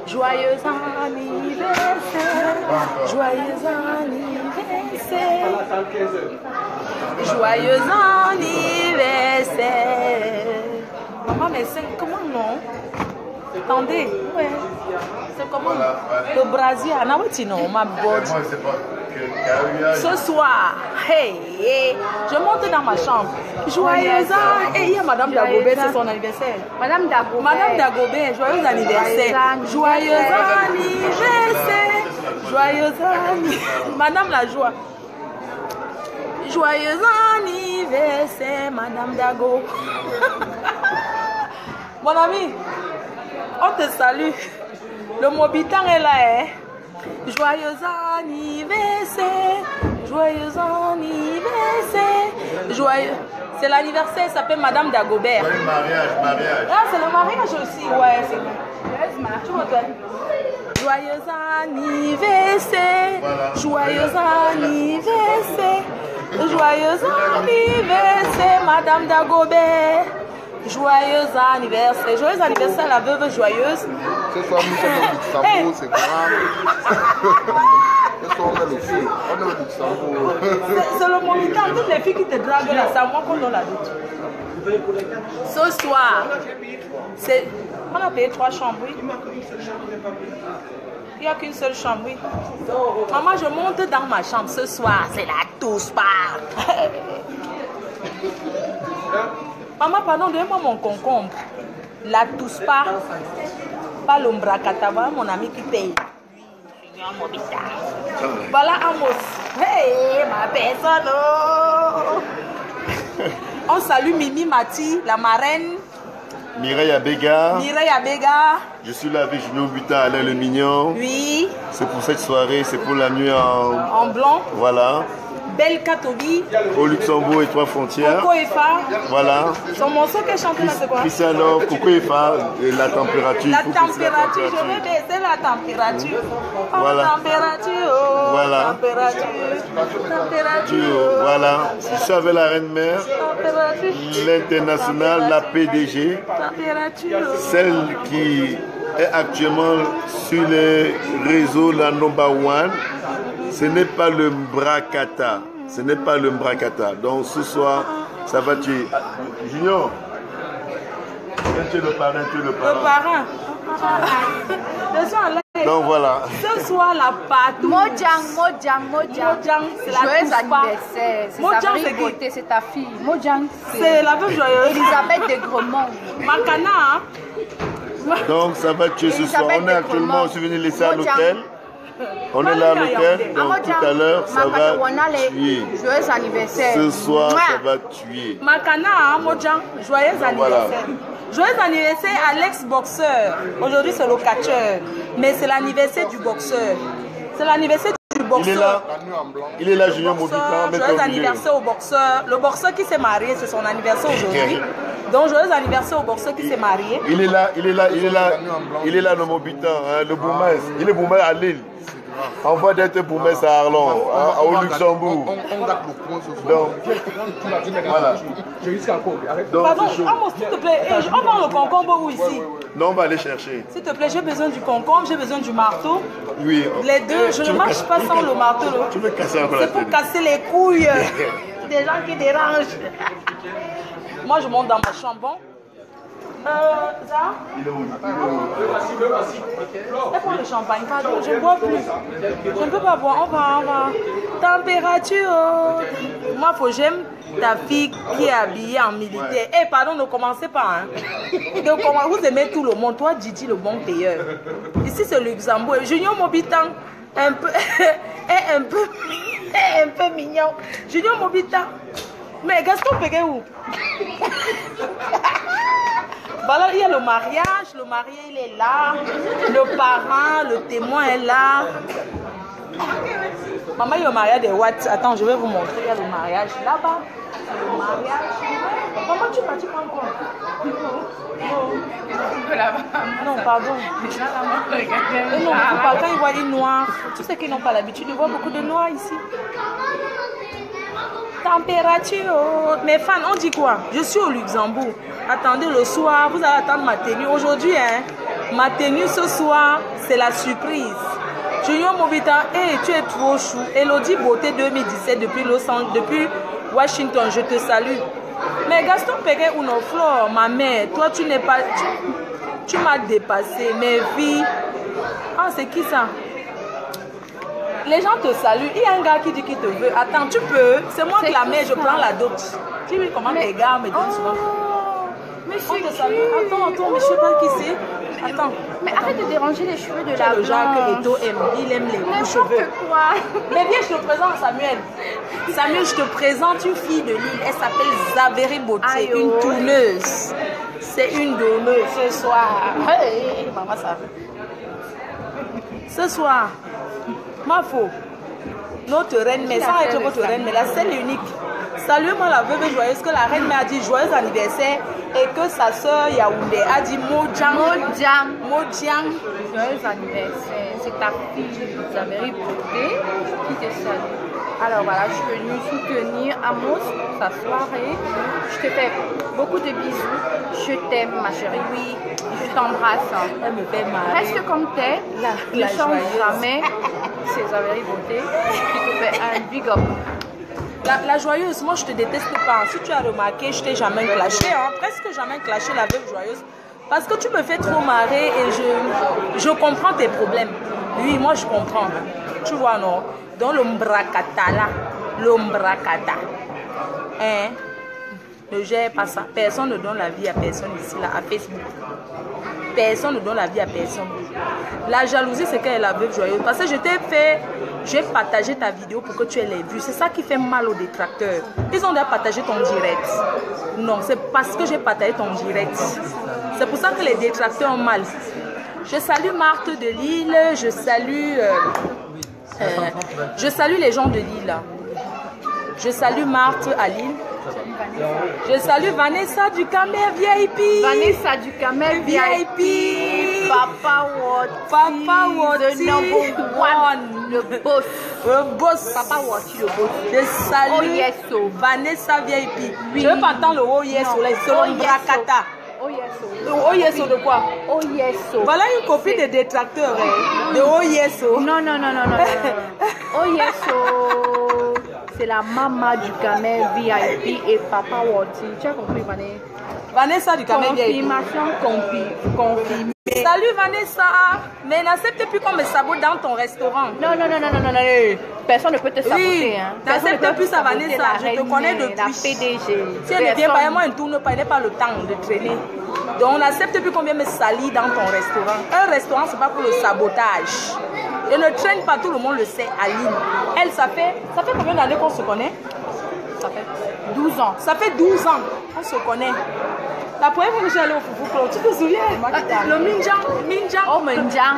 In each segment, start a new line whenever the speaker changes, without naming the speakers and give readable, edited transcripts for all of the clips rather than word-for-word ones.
Joyeux anniversaire. Joyeux anniversaire. Joyeux anniversaire. Maman, mais c'est comment non? Attendez, ouais. C'est comment? Le brasier, non, ma botte. Ce soir, hey, je monte dans ma chambre. Joyeux anniversaire. Et il y a Madame Dagobert, c'est son anniversaire. Madame Dagobert, joyeux anniversaire. Joyeux anniversaire. Joyeux anniversaire. Madame la joie. Joyeux anniversaire, Madame Dago. Mon ami, on te salue. Le Mobitan est là, hein? Joyeux anniversaire. Joyeux anniversaire. Joyeux. C'est l'anniversaire, ça s'appelle Madame Dagobert.
Oui, mariage.
Ah, c'est le mariage aussi, ouais, c'est bon. Tu vois, joyeux anniversaire. Voilà. Joyeux anniversaire. Joyeux anniversaire, Madame Dagobert. Joyeux anniversaire. Joyeux anniversaire, la veuve joyeuse.
Ce soir, nous sommes au Luxembourg, c'est grand. Ce soir, on est le feu. On est au Luxembourg.
C'est le moment où toutes les filles qui te draguent là, c'est à moi qu'on donne la doute. Ce soir, c'est. On a payé 3 chambres, oui. Il n'y a qu'une seule chambre, oui. Maman, je monte dans ma chambre ce soir, c'est la touche part. Maman, pardon, donne-moi mon concombre. La touche pas l'ombracatava, mon ami qui paye. Voilà Amos. Hey, ma personne. On salue Mimi Mati, la marraine.
Mireille Abega.
Je
suis là avec Junior Butin, Alain le Mignon.
Oui.
C'est pour cette soirée, c'est pour la nuit en
blanc.
Voilà.
Belle Katobi.
Au Luxembourg et 3 frontières.
Coco et Fa.
Voilà.
Son morceau qu'elle chante là, c'est quoi?
Christiano, Coco et Fa, la température.
La température, je vais baisser la température.
Voilà.
Température.
Voilà.
Température.
Voilà. Je suis avec la reine mère. L'internationale, la PDG.
Température.
Celle qui est actuellement sur les réseaux, la number one. Ce n'est pas le Mbracata. Ce n'est pas le Mbracata. Donc ce soir, ça va tuer. Junior, tu es le parrain,
Le parrain.
Donc voilà.
Ce soir, la pâte.
Mojang,
c'est la
joyeux anniversaire. C'est sa vraie beauté, c'est ta fille. Mojang,
c'est la veuve joyeuse.
Elisabeth de Gremont.
Makana.
Donc ça va tuer ce soir. On est actuellement, on est venu laisser à l'hôtel. On est là à l'hôtel, donc tout à l'heure, ça va tuer.
Joyeux anniversaire.
Ce soir, ça va tuer.
Makana, Mojang, joyeux anniversaire. Joyeux anniversaire à l'ex-boxeur. Aujourd'hui, c'est le catcheur. Mais c'est l'anniversaire du boxeur. C'est l'anniversaire du boxeur.
Il est là, Junior Mobitan.
Joyeux anniversaire au boxeur. Le boxeur qui s'est marié, c'est son anniversaire aujourd'hui. Donc, joyeux anniversaire au boxeur qui s'est marié.
Il est là, le Mobitan, hein, le Boumès. Il est Boumès à Lille. On va d'être Boumès à Arlon, au Luxembourg.
On garde le point ce soir.
Donc, voilà.
Pardon, Amos, s'il te plaît, on vend le concombre où ici?
Non, on va aller chercher.
S'il te plaît, j'ai besoin du concombre, j'ai besoin du marteau.
Oui.
Les deux, je ne marche pas sans le marteau.
Tu veux casser encore la
tête? C'est pour casser les couilles des gens qui dérangent. Moi, je monte dans ma chambre. Bon. Ça?
Il est où?
Prends le champagne, pardon, je ne bois plus. Je ne peux pas boire, on va. Température. Moi, j'aime ta fille qui est habillée en militaire. Eh, pardon, ne commencez pas. Hein. Vous aimez tout le monde. Toi, Didi, le bon payeur. Ici, c'est Luxembourg. Junior Mobitan, un peu mignon. Junior Mobitan. Mais Gaston Pégué où? Voilà, il y a le mariage, le marié il est là, le parent, le témoin est là. Maman, il y a le mariage des Watts. Attends, je vais vous montrer, il y a le mariage là-bas. Le mariage. Maman, tu prends quoi? Non, pardon. Non, pas quand ils voient des noirs. Tu sais qu'ils n'ont pas l'habitude de voir beaucoup de noirs ici. Température. Mes fans, on dit quoi? Je suis au Luxembourg. Attendez le soir, vous allez attendre ma tenue. Aujourd'hui, hein, Ma tenue ce soir, c'est la surprise. Junior Mobita, hey, tu es trop chou. Elodie Beauté 2017 depuis Los Angeles, depuis Washington, je te salue. Mais Gaston Perret ou non, Flore, ma mère, toi tu n'es pas... Tu m'as dépassé, mes vies. Ah, c'est qui ça? Les gens te saluent. Il y a un gars qui dit qu'il te veut. Attends, tu peux. C'est moi qui la mets, je prends la dot. Tu vois comment les gars me donnent souvent. On te salue. Attends, mais je sais pas qui c'est. Attends.
Mais arrête de déranger les cheveux de la
le genre que Eto aime. Il aime les cheveux.
Quoi.
Mais viens, je te présente Samuel. Samuel, je te présente une fille de Lille. Elle s'appelle Zaveri Beauté, une tourneuse. C'est une donneuse ce soir. Hey, maman, ça ce soir, ma faux. Notre reine, mais sans être votre reine, mais la seule et unique. Salut-moi la veuve joyeuse, que la reine m'a dit joyeux anniversaire et que sa soeur Yaoundé a dit Mojang.
Joyeux anniversaire. C'est ta fille, Zaveri Beauté, qui te salue. Alors voilà, je suis venue soutenir Amos pour sa soirée. Je te fais beaucoup de bisous. Je t'aime, ma chérie. Oui, je t'embrasse.
Elle me fait mal.
Reste comme t'es. Ne change jamais. C'est Zaveri Beauté qui te fait un big up.
La joyeuse, moi je te déteste pas. Si tu as remarqué, je t'ai jamais clashé, hein, presque jamais clashé la veuve joyeuse. Parce que tu me fais trop marrer et je comprends tes problèmes. Oui, moi je comprends. Tu vois, non? Dans l'ombracata là, l'ombracata. Hein? Ne gère pas ça. Personne ne donne la vie à personne ici, là, à Facebook. Personne ne donne la vie à personne. La jalousie, c'est qu'elle est la veuve joyeuse. Parce que je t'ai fait, j'ai partagé ta vidéo pour que tu aies les vues. C'est ça qui fait mal aux détracteurs. Ils ont déjà partagé ton direct. Non, c'est parce que j'ai partagé ton direct. C'est pour ça que les détracteurs ont mal. Je salue Marthe de Lille. Je salue les gens de Lille. Je salue Marthe à Lille. Je salue Vanessa du Camer VIP.
Vanessa du Camer VIP. Papa Wati. The number one. Le boss.
Le boss.
Papa Wati, le boss.
Je salue
Oh yes, oh.
Vanessa VIP.
Oui.
Je veux pas entendre le oh yes, oh, les selon Bracata.
Oh yes, oh.
Le oh yes, oh de quoi?
Oh yes, oh.
Voilà une copie des détracteurs. Hein. De oh yes, oh.
Non. Oh yes, oh. C'est la maman du Camer VIP et Papa Wati. Tu as compris, Vanessa?
Vanessa du Camer VIP.
Confirmation confirmée.
Salut Vanessa. Mais n'accepte plus qu'on me sabote dans ton restaurant.
Non. Personne ne peut te saboter.
Oui,
Hein.
N'accepte plus ça, Vanessa. Je te connais depuis.
La PDG.
Si elle ne vient pas, moi, elle ne tourne pas. Elle n'a pas le temps de traîner. Donc, on n'accepte plus qu'on vienne me salir dans ton restaurant. Un restaurant, ce n'est pas pour le sabotage. Je ne traîne pas, tout le monde le sait, Aline. Elle, ça fait combien d'années qu'on se connaît?
Ça fait 12 ans.
Ça fait 12 ans qu'on se connaît. La première fois que j'ai allé au Foufou Club, tu te souviens? Le Minjang.
Au Minjang.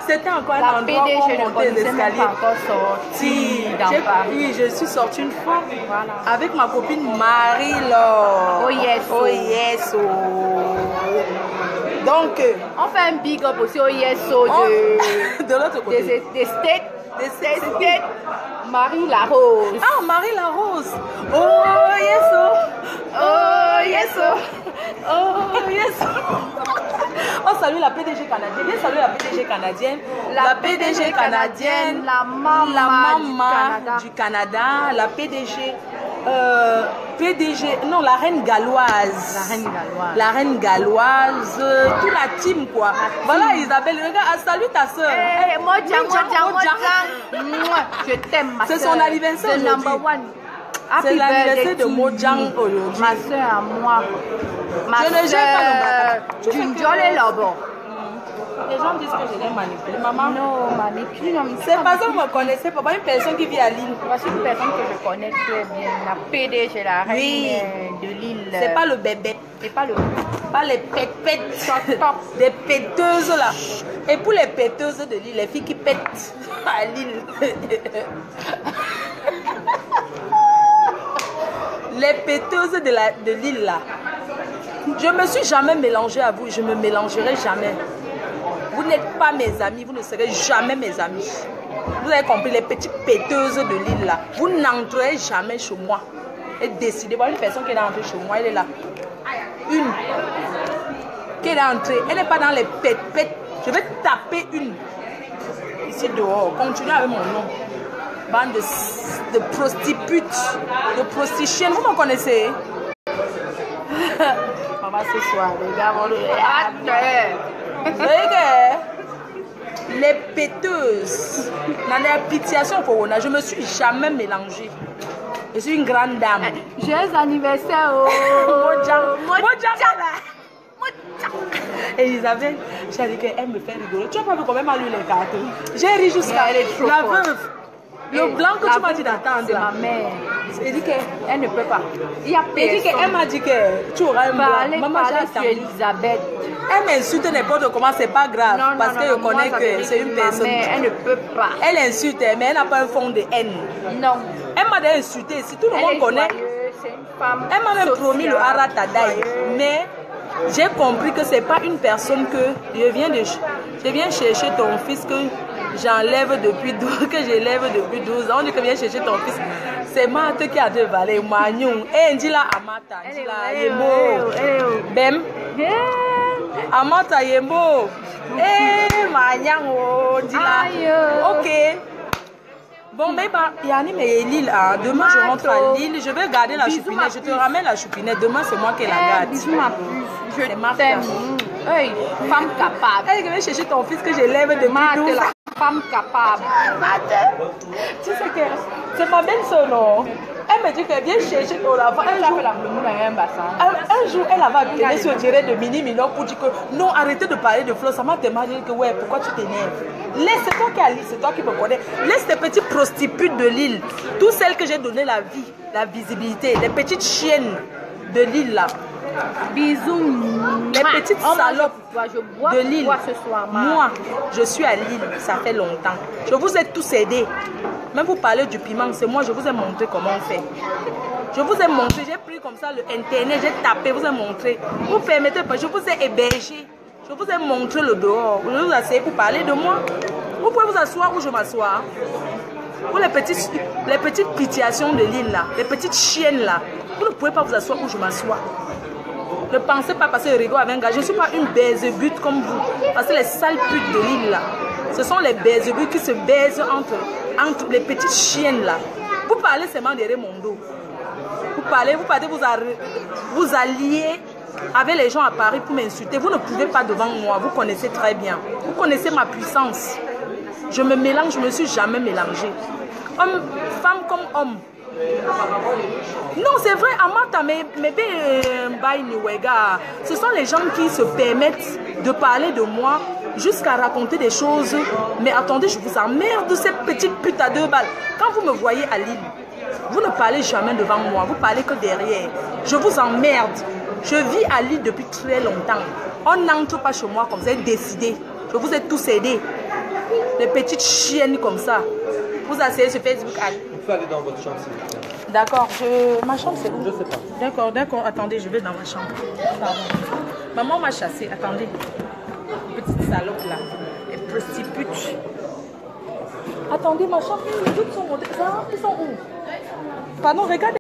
C'était encore un endroit où on montait les escaliers.
Encore sorti dans Paris.
Oui, je suis sortie une fois avec ma copine Marie-Laure.
Oh yes.
Oh yes. Oh. Donc,
on fait un big up aussi au yes
de l'autre côté.
Des steaks. Marie-Larose.
Ah, Marie-Larose. Oh yes.
Oh yes.
Oh yes. On salue la PDG canadienne. Viens saluer la PDG canadienne. La PDG canadienne.
La maman
du Canada. La PDG. Non, la reine galloise. La reine galloise. Toute la team, quoi. Voilà, Isabelle. Regarde, salue ta soeur.
Je t'aime, ma soeur.
C'est son anniversaire aujourd'hui. C'est l'anniversaire de Mojang aujourd'hui.
Ma soeur à moi.
Je ne gère pas le
Junjole Lobo.
Les gens disent que je l'ai manipulé. Maman.
Non, manipulé.
C'est parce que vous me connaissez pas. Une personne qui vit à Lille.
C'est une personne que je connais très bien. La PDG, la reine de Lille.
C'est pas le bébé.
C'est pas le.
Pas les pépettes. Des péteuses là. Et pour les péteuses de Lille, les filles qui pètent à Lille. Les péteuses de Lille là. Je ne me suis jamais mélangée à vous. Je ne me mélangerai jamais. Vous n'êtes pas mes amis. Vous ne serez jamais mes amis. Vous avez compris, les petites péteuses de Lille là. Vous n'entrerez jamais chez moi. Et décidez. Voilà une personne qui est entrée chez moi. Elle est là. Une. qu'elle est entrée. Elle n'est pas dans les pètes. Je vais taper une. Ici dehors. Continuez avec mon nom. Bande de prostitutes, de prostituées. Vous me connaissez? Maman, ce soir, les gars vont le les péteuses. Dans les pitiations corona, je me suis jamais mélangée. Je suis une grande dame.
Joyeux anniversaire.
Elisabeth, j'ai dit qu'elle me fait rigoler. Tu n'as pas vu combien m'a lu les cartes? J'ai ri jusqu'à la veuve. Le blanc que tu m'as dit d'attendre.
C'est ma mère.
Elle dit qu'elle
ne peut pas. Il y a personne.
Elle m'a dit que tu auras un blanc.
Maman, j'ai attendu Elisabeth.
Elle m'insulte n'importe comment, c'est pas grave.
Non,
parce que je connais que c'est une personne.
Mais elle ne peut pas.
Elle insulte, mais elle n'a pas un fond de haine.
Non.
Elle m'a insulté. Si tout le monde connaît.
C'est une femme.
Elle m'a même promis le haratadaï. Mais j'ai compris que c'est pas une personne que je viens chercher ton fils que j'enlève depuis 12, que j'élève depuis 12 ans. On dit que viens chercher ton fils. C'est Marthe qui a deux valets. Magnon. Et dit là Amata. Dit là Yembo. Bem. Amata Yembo. Eh Magnon. Dit là. Ok. Bon, mais Yanni, mais Lille, demain je rentre à Lille, je vais garder la choupinette, je te ramène la choupinette, demain c'est moi qui la garde.
Bisous ma puce, je t'aime. Hey, femme capable.
Elle vient chercher ton fils que j'élève depuis 12 ans.
Femme capable.
Tu sais que c'est ma belle-sœur, non? Elle me dit qu'elle vient chercher ton enfant. Un jour, elle avait appelé sur le direct de Mini Minor pour dire que non, arrêtez de parler de Flo. Ça m'a demandé que ouais, pourquoi tu t'énerves? Laisse, c'est toi qui as Lille, c'est toi qui me connais. Laisse tes petites prostituées de Lille, toutes celles que j'ai donné la vie, la visibilité, les petites chiennes de Lille là.
Bisous.
Les petites salopes de Lille.
Ce soir,
moi, je suis à Lille, ça fait longtemps. Je vous ai tous aidés. Même vous parlez du piment, c'est moi, je vous ai montré comment on fait. Je vous ai montré, j'ai pris comme ça le internet, j'ai tapé, vous ai montré. Vous permettez pas, je vous ai hébergé. Je vous ai montré le dehors. Je vous asseyez pour parler de moi. Vous pouvez vous asseoir où je m'assois. Pour les petites pitiations de Lille là, les petites chiennes là, vous ne pouvez pas vous asseoir où je m'assois. Ne pensez pas passer le rigole avec un gars. Je ne suis pas une baise-but comme vous. Parce que les sales putes de Lille là, ce sont les baise-buts qui se baisent entre les petites chiennes là. Vous parlez seulement derrière mon dos. Vous partez vous alliez avec les gens à Paris pour m'insulter. Vous ne pouvez pas devant moi. Vous connaissez très bien. Vous connaissez ma puissance. Je me mélange, je ne me suis jamais mélangée. Femme comme homme. Non, c'est vrai, Amata, mais ce sont les gens qui se permettent de parler de moi jusqu'à raconter des choses. Mais attendez, je vous emmerde de ces petites putes à 2 balles. Quand vous me voyez à Lille, vous ne parlez jamais devant moi, vous parlez que derrière. Je vous emmerde. Je vis à Lille depuis très longtemps. On n'entre pas chez moi comme ça, décidé. Je vous ai tous aidés. Les petites chiennes comme ça. Vous asseyez sur Facebook.
Il faut aller dans votre chambre, s'il vous plaît.
D'accord, ma chambre c'est où?
Je sais pas.
D'accord, attendez, je vais dans ma chambre. Pardon. Maman m'a chassé, attendez. Petite salope là, les prostituées. Attendez, ma chambre, les autres sont montées. Ils sont où? Pardon, regardez.